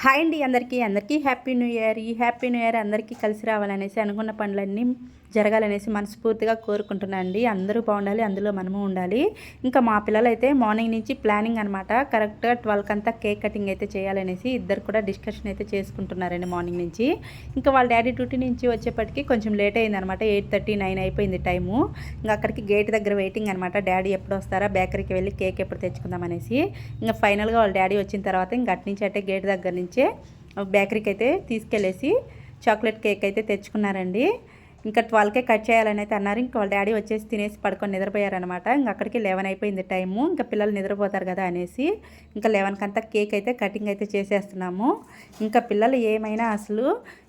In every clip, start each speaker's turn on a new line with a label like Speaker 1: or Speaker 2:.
Speaker 1: Hi అండి అందరికీ happy new year. ఈ హ్యాపీ న్యూ ఇయర్ అందరికీ కలిసి రావాలనేసి అనుకున్న పనులన్నీ జరగాలనేసి మనస్ఫూర్తిగా కోరుకుంటున్నాను అండి. అందరూ బాగుండాలి, అందులో మనము ఉండాలి. ఇంకా మా పిల్లలైతే మార్నింగ్ నుంచి ప్లానింగ్ అనమాట. కరెక్ట్గా 12కి అంతా కేక్ కటింగ్ అయితే చేయాలనేసి ఇద్దరు కూడా డిస్కషన్ అయితే చేసుకుంటున్నారండి మార్నింగ్ నుంచి. ఇంకా వాళ్ళ డాడీ డ్యూటీ నుంచి వచ్చేప్పటికి కొంచెం లేట్ అయిందనమాట. 8:30, 9 అయిపోయింది టైము. ఇంకా అక్కడికి గేట్ దగ్గర వెయిటింగ్ అనమాట. డాడీ ఎప్పుడు వస్తారా, బేకరీకి వెళ్ళి కేక్ ఎప్పుడు తెచ్చుకుందాం అనేసి. ఇంకా ఫైనల్గా వాళ్ళ డాడీ వచ్చిన తర్వాత ఇంకా అటు నుంచి అంటే గేట్ దగ్గర నుంచే బేకరీకి అయితే తీసుకెళ్ళేసి చాక్లెట్ కేక్ అయితే తెచ్చుకున్నారండి. ఇంకా 12కే కట్ చేయాలని అయితే అన్నారు. ఇంకా వాళ్ళ డాడీ వచ్చేసి తినేసి పడుకొని నిద్రపోయారనమాట. ఇంకా అక్కడికి 11 అయిపోయింది టైము. ఇంకా పిల్లలు నిద్రపోతారు కదా అనేసి ఇంకా 11కి అంతా కేక్ అయితే కటింగ్ అయితే చేసేస్తున్నాము. ఇంకా పిల్లలు ఏమైనా అసలు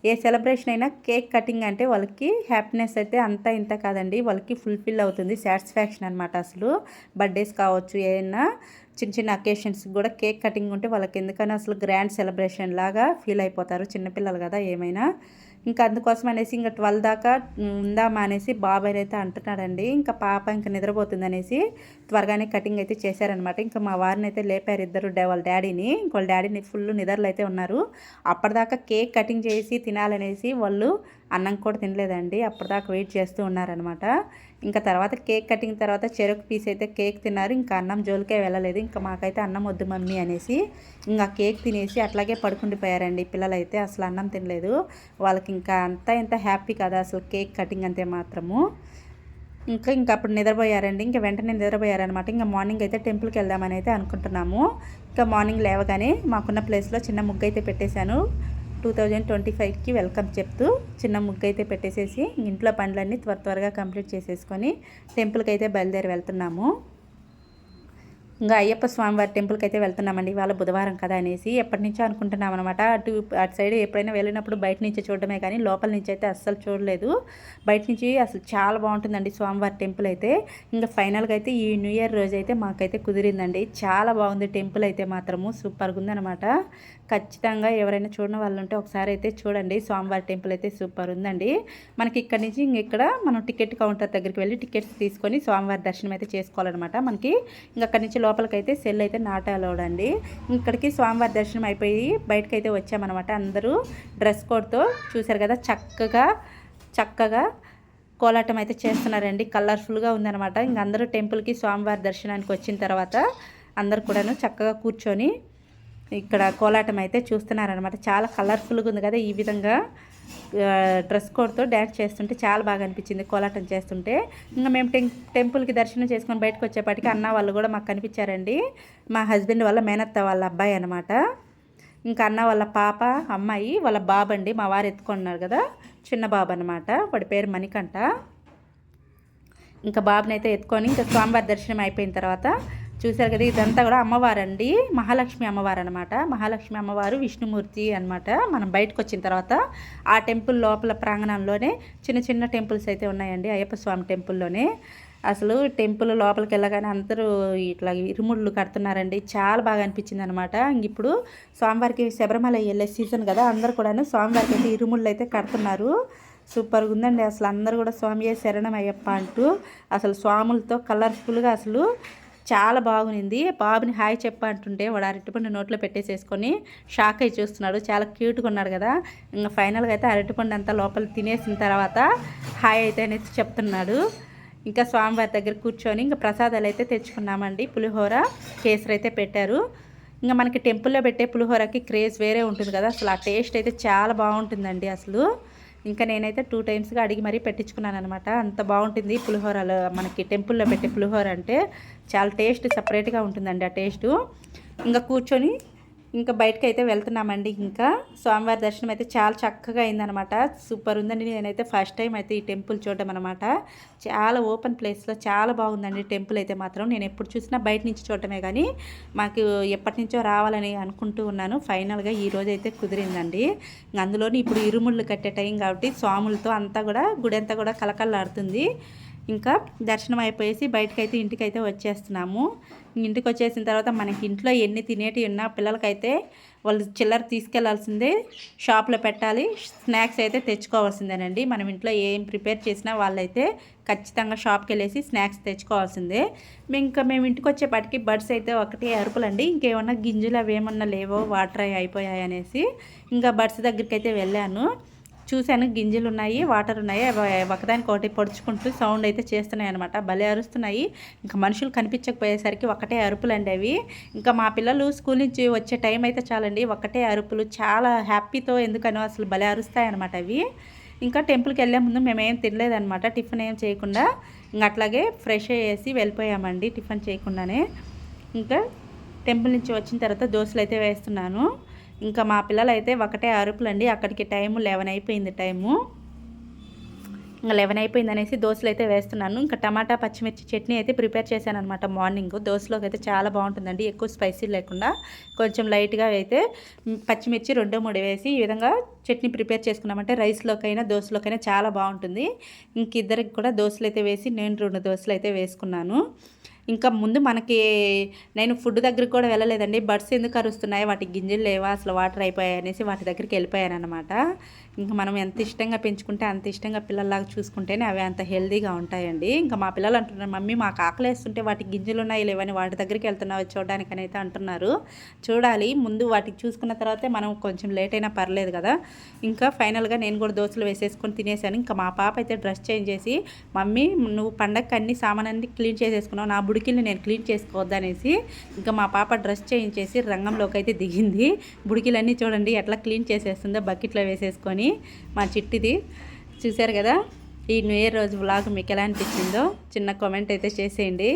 Speaker 1: ఏ సెలబ్రేషన్ అయినా కేక్ కటింగ్ అంటే వాళ్ళకి హ్యాపీనెస్ అయితే అంతా ఇంత కాదండి, వాళ్ళకి ఫుల్ఫిల్ అవుతుంది, సాటిస్ఫాక్షన్ అనమాట. అసలు బర్త్డేస్ కావచ్చు, ఏదైనా చిన్న చిన్న అకేషన్స్ కూడా కేక్ కటింగ్ ఉంటే వాళ్ళకి ఎందుకన్నా అసలు గ్రాండ్ సెలబ్రేషన్ లాగా ఫీల్ అయిపోతారు, చిన్నపిల్లలు కదా ఏమైనా. ఇంకా అందుకోసం అనేసి ఇంకా 12 దాకా ఉందామా అనేసి బాబాయ్ అయితే అంటున్నాడండి. ఇంకా పాప ఇంకా నిద్రపోతుంది అనేసి త్వరగానే కటింగ్ అయితే చేశారనమాట. ఇంకా మా వారిని అయితే లేపారు ఇద్దరు, వాళ్ళ డాడీని. ఇంక వాళ్ళ డాడీని ఫుల్ నిద్రలు అయితే ఉన్నారు. అప్పటిదాకా కేక్ కటింగ్ చేసి తినాలనేసి వాళ్ళు అన్నం కూడా తినలేదండి, అప్పటిదాకా వెయిట్ చేస్తూ ఉన్నారనమాట. ఇంకా తర్వాత కేక్ కటింగ్ తర్వాత చెరకు పీస్ అయితే కేక్ తిన్నారు. ఇంకా అన్నం జోలికే వెళ్ళలేదు. ఇంకా మాకైతే అన్నం వద్దు మమ్మీ అనేసి ఇంకా కేక్ తినేసి అట్లాగే పడుకుండిపోయారండి పిల్లలైతే. అసలు అన్నం తినలేదు. వాళ్ళకి ఇంకా అంతా ఎంత హ్యాపీ కదా అసలు కేక్ కటింగ్ అంతే మాత్రము. ఇంకా అప్పుడు నిద్రపోయారండి. ఇంకా వెంటనే నిద్రపోయారనమాట. ఇంకా మార్నింగ్ అయితే టెంపుల్కి వెళ్దామని అయితే అనుకుంటున్నాము. ఇంకా మార్నింగ్ లేవగానే మాకున్న ప్లేస్లో చిన్న ముగ్గు అయితే పెట్టేశాను. 2025కి వెల్కమ్ చెప్తూ చిన్న ముగ్గు అయితే పెట్టేసేసి ఇంట్లో పనులన్నీ త్వరగా కంప్లీట్ చేసేసుకొని టెంపుల్కి అయితే బయలుదేరి వెళ్తున్నాము. ఇంకా అయ్యప్ప స్వామివారి టెంపుల్కి అయితే వెళ్తున్నామండి. ఇవాళ బుధవారం కదా అనేసి ఎప్పటి నుంచో అనుకుంటున్నాం అనమాట. అటు సైడ్ ఎప్పుడైనా వెళ్ళినప్పుడు బయట నుంచి చూడడమే కానీ లోపల నుంచి అయితే అస్సలు చూడలేదు. బయట నుంచి అసలు చాలా బాగుంటుందండి స్వామివారి టెంపుల్ అయితే. ఇంకా ఫైనల్గా అయితే ఈ న్యూ ఇయర్ రోజు అయితే మాకైతే కుదిరిందండి. చాలా బాగుంది టెంపుల్ అయితే మాత్రము, సూపర్గా ఉందన్నమాట. ఖచ్చితంగా ఎవరైనా చూడని వాళ్ళు ఉంటే ఒకసారి అయితే చూడండి. స్వామివారి టెంపుల్ అయితే సూపర్ ఉందండి. మనకి ఇక్కడ నుంచి ఇక్కడ మనం టికెట్ కౌంటర్ దగ్గరికి వెళ్ళి టికెట్స్ తీసుకొని స్వామివారి దర్శనం అయితే చేసుకోవాలన్నమాట. మనకి ఇంకా అక్కడి నుంచి లోపలికైతే సెల్ అయితే నాట్ అలౌడ్ అండి. ఇక్కడికి స్వామివారి దర్శనం అయిపోయి బయటకు అయితే వచ్చామన్నమాట. అందరూ డ్రెస్ కోడ్తో చూశారు కదా, చక్కగా కోలాటం అయితే చేస్తున్నారండి. కలర్ఫుల్గా ఉందన్నమాట. ఇంక అందరూ టెంపుల్కి స్వామివారి దర్శనానికి వచ్చిన తర్వాత అందరు కూడాను చక్కగా కూర్చొని ఇక్కడ కోలాటం అయితే చూస్తున్నారనమాట. చాలా కలర్ఫుల్గా ఉంది కదా. ఈ విధంగా డ్రెస్ కోడ్తో డ్యాన్స్ చేస్తుంటే చాలా బాగా అనిపించింది కోలాటం చేస్తుంటే. ఇంకా మేము టెంపుల్కి దర్శనం చేసుకొని బయటకు వచ్చేప్పటికి అన్న వాళ్ళు కూడా మాకు కనిపించారండి. మా హస్బెండ్ వాళ్ళ మేనత్త వాళ్ళ అబ్బాయి అనమాట. ఇంకా అన్న వాళ్ళ పాప, అమ్మాయి, వాళ్ళ బాబు అండి. మా వారు ఎత్తుకున్నారు కదా, చిన్న బాబు అనమాట. వాడి పేరు మణికంఠ. ఇంకా బాబుని అయితే ఎత్తుకొని ఇంకా స్వామివారి దర్శనం అయిపోయిన తర్వాత చూశారు కదా, ఇదంతా కూడా అమ్మవారండి, మహాలక్ష్మి అమ్మవారు అనమాట. మహాలక్ష్మి అమ్మవారు విష్ణుమూర్తి అనమాట. మనం బయటకు వచ్చిన తర్వాత ఆ టెంపుల్ లోపల ప్రాంగణంలోనే చిన్న టెంపుల్స్ అయితే ఉన్నాయండి అయ్యప్ప స్వామి టెంపుల్లోనే. అసలు టెంపుల్ లోపలికి వెళ్ళగానే అందరూ ఇట్లా ఇరుముళ్ళు కడుతున్నారండి. చాలా బాగా అనిపించింది అనమాట. ఇప్పుడు స్వామివారికి శబరిమల వెళ్ళే సీజన్ కదా, అందరు కూడాను స్వామివారికి అయితే ఇరుముళ్ళు అయితే కడుతున్నారు. సూపర్గా ఉందండి. అసలు అందరూ కూడా స్వామియే శరణం అయ్యప్ప అంటూ అసలు స్వాములతో కలర్ఫుల్గా అసలు చాలా బాగుంది. బాబుని హాయ్ చెప్ప అంటుంటే వాడు అరటిపండు నోట్లో పెట్టేసేసుకొని షాక్ అయి చూస్తున్నాడు. చాలా క్యూట్గా ఉన్నాడు కదా. ఇంకా ఫైనల్గా అయితే అరటిపండు అంతా లోపల తినేసిన తర్వాత హాయ్ అయితే అనేది చెప్తున్నాడు. ఇంకా స్వామివారి దగ్గర కూర్చొని ఇంకా ప్రసాదాలు అయితే తెచ్చుకున్నామండి. పులిహోర, కేసరి అయితే పెట్టారు. ఇంకా మనకి టెంపుల్లో పెట్టే పులిహోరకి క్రేజ్ వేరే ఉంటుంది కదా. అసలు ఆ టేస్ట్ అయితే చాలా బాగుంటుందండి అసలు. ఇంకా నేనైతే 2 టైమ్స్గా అడిగి మరీ పెట్టించుకున్నాను అనమాట. అంత బాగుంటుంది పులిహోరలో. మనకి టెంపుల్లో పెట్టే పులిహోర అంటే చాలా టేస్ట్ సపరేట్గా ఉంటుందండి ఆ టేస్టు. ఇంకా కూర్చొని ఇంకా బయటకు అయితే వెళ్తున్నామండి. ఇంకా స్వామివారి దర్శనం అయితే చాలా చక్కగా అయిందనమాట. సూపర్ ఉందండి. నేనైతే ఫస్ట్ టైం అయితే ఈ టెంపుల్ చూడడం అనమాట. చాలా ఓపెన్ ప్లేస్లో చాలా బాగుందండి టెంపుల్ అయితే మాత్రం. నేను ఎప్పుడు చూసినా బయట నుంచి చూడటమే కానీ మాకు ఎప్పటి నుంచో రావాలని అనుకుంటూ ఉన్నాను. ఫైనల్గా ఈ రోజు అయితే కుదిరిందండి. అందులోని ఇప్పుడు ఇరుముళ్ళు కట్టే టైం కాబట్టి స్వాములతో అంతా కూడా గుడి అంతా కూడా కలకల్లాడుతుంది. ఇంకా దర్శనం అయిపోయేసి బయటకైతే ఇంటికైతే వచ్చేస్తున్నాము. ఇంటికి వచ్చేసిన తర్వాత మనకి ఇంట్లో ఎన్ని తినేటివి ఉన్నా పిల్లలకైతే వాళ్ళు చిల్లర తీసుకెళ్లాల్సిందే, షాప్లో పెట్టాలి, స్నాక్స్ అయితే తెచ్చుకోవాల్సిందేనండి. మనం ఇంట్లో ఏం ప్రిపేర్ చేసినా వాళ్ళైతే ఖచ్చితంగా షాప్కి వెళ్ళేసి స్నాక్స్ తెచ్చుకోవాల్సిందే. మేము ఇంటికి వచ్చేపాటికి బర్డ్స్ అయితే ఒకటి అరుపులండి. ఇంకేమన్నా గింజలు అవి ఏమన్నా లేవో వాటర్ అయిపోయాయి అనేసి ఇంకా బర్డ్స్ దగ్గరికి అయితే వెళ్ళాను. చూశాను గింజలు ఉన్నాయి, వాటర్ ఉన్నాయి, ఒకదానికొకటి పొడుచుకుంటూ సౌండ్ అయితే చేస్తున్నాయి అనమాట. భలే అరుస్తున్నాయి. ఇంకా మనుషులు కనిపించకపోయేసరికి ఒకటే అరుపులండి అవి. ఇంకా మా పిల్లలు స్కూల్ నుంచి వచ్చే టైం అయితే చాలండి ఒకటే అరుపులు, చాలా హ్యాపీతో ఎందుకనో అసలు భలే అరుస్తాయి అనమాట అవి. ఇంకా టెంపుల్కి వెళ్ళే ముందు మేమేం తినలేదనమాట, టిఫిన్ ఏం చేయకుండా ఇంకా అట్లాగే ఫ్రెష్ అయ్యేసి వెళ్ళిపోయామండి టిఫిన్ చేయకుండానే. ఇంకా టెంపుల్ నుంచి వచ్చిన తర్వాత దోశలు అయితే వేస్తున్నాను. ఇంకా మా పిల్లలు అయితే ఒకటే అరుపులండి. అక్కడికి టైము 11 అయిపోయింది. ఇంకా 11 అయిపోయింది అనేసి దోశలు అయితే వేస్తున్నాను. ఇంకా టమాటా పచ్చిమిర్చి చట్నీ అయితే ప్రిపేర్ చేశాను అనమాట మార్నింగ్. దోశలోకి అయితే చాలా బాగుంటుందండి, ఎక్కువ స్పైసీ లేకుండా కొంచెం లైట్గా అయితే పచ్చిమిర్చి 2-3 వేసి ఈ విధంగా చట్నీ ప్రిపేర్ చేసుకున్నామంటే రైస్లోకైనా దోశలోకైనా చాలా బాగుంటుంది. ఇంక ఇద్దరికి కూడా దోశలు అయితే వేసి నేను 2 దోశలు అయితే వేసుకున్నాను. ఇంకా ముందు నేను ఫుడ్ దగ్గరికి కూడా వెళ్ళలేదండి. బర్డ్స్ ఎందుకు అరుస్తున్నాయి, వాటికి గింజలు లేవా, అసలు వాటర్ అయిపోయాయి అనేసి వాటి దగ్గరికి వెళ్ళిపోయాను అనమాట. ఇంకా మనం ఎంత ఇష్టంగా పెంచుకుంటే అంత ఇష్టంగా పిల్లల్లాగా చూసుకుంటేనే అవి అంత హెల్దీగా ఉంటాయండి. ఇంకా మా పిల్లలు అంటున్నారు, మమ్మీ మాకు ఆకలేస్తుంటే వాటికి గింజలు ఉన్నాయి లేవని వాటి దగ్గరికి వెళ్తున్నావు చూడడానికి అని అయితే అంటున్నారు. చూడాలి, ముందు వాటికి చూసుకున్న తర్వాతే మనం కొంచెం లేట్ అయినా పర్లేదు కదా. ఇంకా ఫైనల్గా నేను కూడా దోశలు వేసేసుకొని తినేసాను. ఇంకా మా పాప అయితే డ్రెస్ చేంజ్ చేసి, మమ్మీ నువ్వు పండగకి అన్ని సామాన్ని క్లీన్ చేసేసుకున్నావు, నా బుడికిల్ని నేను క్లీన్ చేసుకోవద్దనేసి ఇంకా మా పాప డ్రెస్ చేంజ్ చేసి రంగంలోకి అయితే దిగింది. బుడికిలన్నీ చూడండి ఎట్లా క్లీన్ చేసేస్తుందో బకెట్లో వేసేసుకొని. మా చిట్టిది చూశారు కదా. ఈ న్యూ ఇయర్ రోజు వ్లాగ్ మీకు ఎలా అనిపించిందో చిన్న కామెంట్ అయితే చేసేయండి.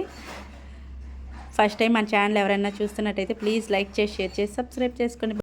Speaker 1: ఫస్ట్ టైం మన ఛానల్ ఎవరైనా చూస్తున్నట్టయితే ప్లీజ్ లైక్ చేసి, షేర్ చేసి, సబ్స్క్రైబ్ చేసుకోండి.